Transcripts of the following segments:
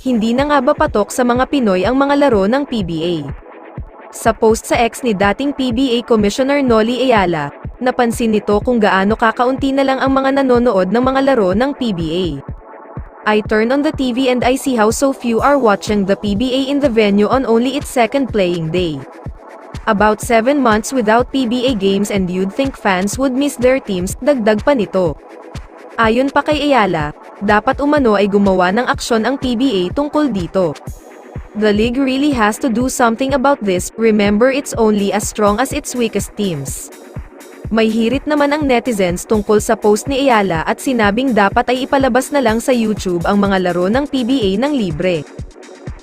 hindi na nga ba patok sa mga Pinoy ang mga laro ng PBA? Sa post sa X ni dating PBA Commissioner Noli Ayala, napansin nito kung gaano kakaunti na lang ang mga nanonood ng mga laro ng PBA. I turn on the TV and I see how so few are watching the PBA in the venue on only its second playing day. About 7 months without PBA games and you'd think fans would miss their teams, dagdag pa nito. Ayon pa kay Ayala, dapat umano ay gumawa ng aksyon ang PBA tungkol dito. The league really has to do something about this, remember it's only as strong as its weakest teams. May hirit naman ang netizens tungkol sa post ni Ayala at sinabing dapat ay ipalabas na lang sa YouTube ang mga laro ng PBA ng libre.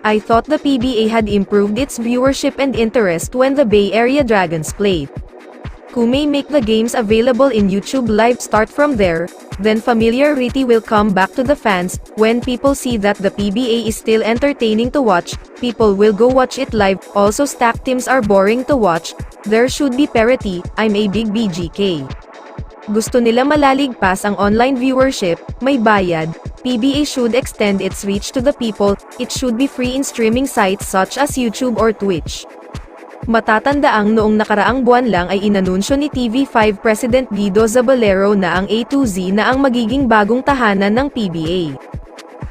I thought the PBA had improved its viewership and interest when the Bay Area Dragons played. Kung may make the games available in YouTube Live start from there, then familiarity will come back to the fans. When people see that the PBA is still entertaining to watch, people will go watch it live. Also stacked teams are boring to watch, there should be parity. I'm a big BGK. Gusto nila malaligpas ang online viewership, may bayad. PBA should extend its reach to the people, it should be free in streaming sites such as YouTube or Twitch. Matatandaang noong nakaraang buwan lang ay inanunsyo ni TV5 President Guido Zaballero na ang A2Z na ang magiging bagong tahanan ng PBA.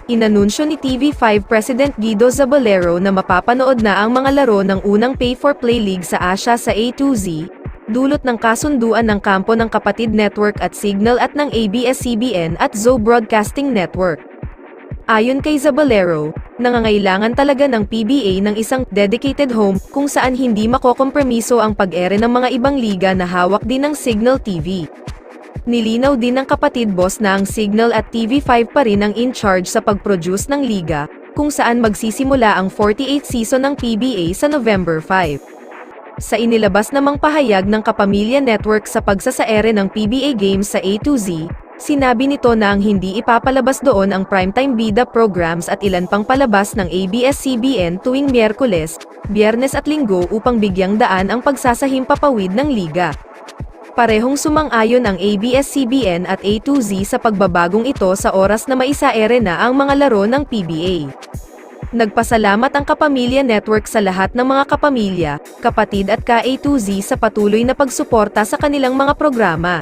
Inanunsyo ni TV5 President Guido Zaballero na mapapanood na ang mga laro ng unang pay-for-play league sa Asia sa A2Z, dulot ng kasunduan ng kampo ng Kapatid Network at Signal at ng ABS-CBN at Zo Broadcasting Network. Ayon kay Zaballero, nangangailangan talaga ng PBA ng isang dedicated home kung saan hindi makokompromiso ang pag-ere ng mga ibang liga na hawak din ng Signal TV. Nilinaw din ng kapatid boss na ang Signal at TV5 pa rin ang in-charge sa pag-produce ng liga, kung saan magsisimula ang 48th season ng PBA sa November 5. Sa inilabas namang pahayag ng Kapamilya Network sa pagsasaere ng PBA games sa A2Z, sinabi nito na ang hindi ipapalabas doon ang primetime bida programs at ilan pang palabas ng ABS-CBN tuwing Miyerkules, Biyernes at Linggo upang bigyang daan ang pagsasahimpapawid ng liga. Parehong sumang-ayon ang ABS-CBN at A2Z sa pagbabagong ito sa oras na maisaere na ang mga laro ng PBA. Nagpasalamat ang Kapamilya Network sa lahat ng mga kapamilya, kapatid at ka-A2Z sa patuloy na pagsuporta sa kanilang mga programa.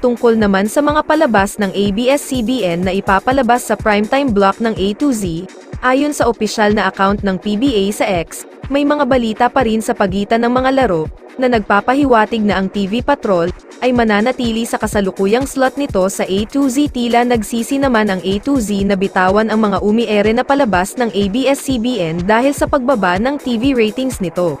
Tungkol naman sa mga palabas ng ABS-CBN na ipapalabas sa primetime block ng A2Z, ayon sa opisyal na account ng PBA sa X, may mga balita pa rin sa pagitan ng mga laro, na nagpapahiwatig na ang TV Patrol, ay mananatili sa kasalukuyang slot nito sa A2Z. Tila nagsisi naman ang A2Z na bitawan ang mga umiere na palabas ng ABS-CBN dahil sa pagbaba ng TV ratings nito.